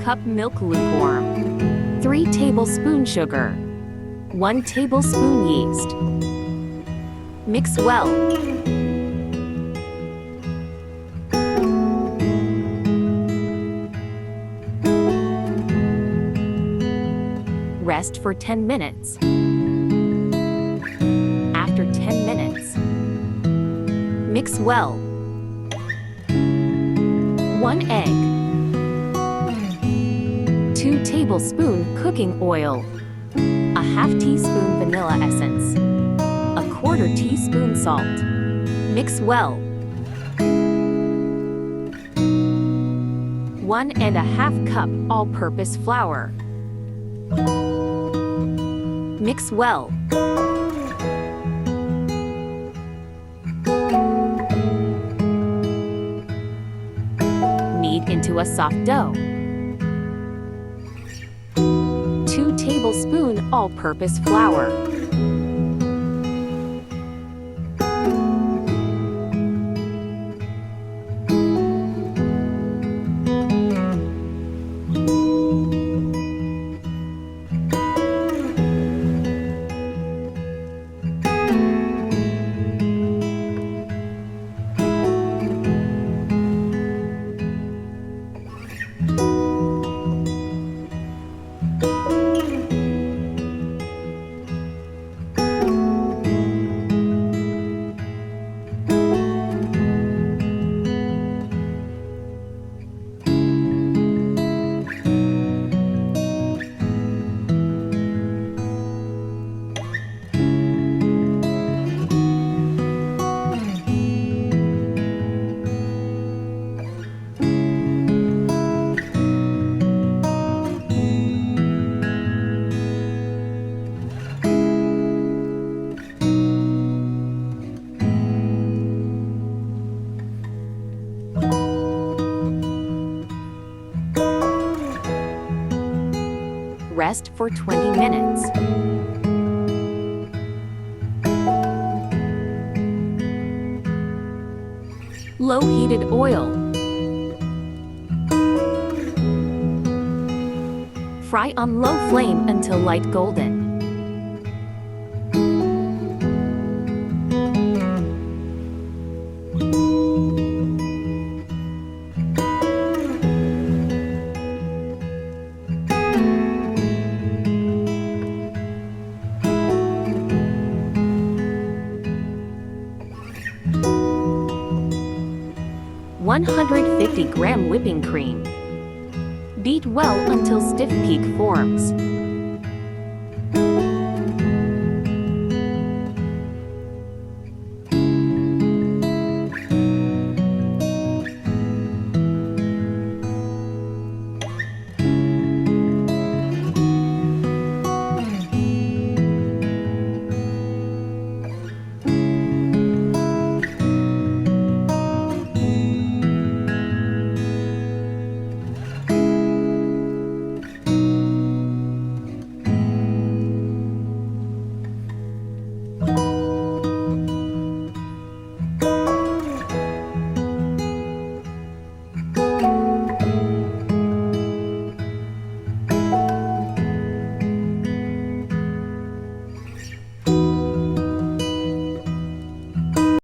cup milk lukewarm. 3 tablespoons sugar. 1 tablespoon yeast. Mix well. Rest for 10 minutes. After 10 minutes, mix well. 1 egg. 2 tablespoons cooking oil. A half teaspoon vanilla essence. A 1/4 teaspoon salt. Mix well. 1½ cup all-purpose flour. Mix well. Knead into a soft dough. 2 tablespoons all-purpose flour. Rest for 20 minutes. Low-heated oil. Fry on low flame until light golden. .150 gram whipping cream. Beat well until stiff peak forms.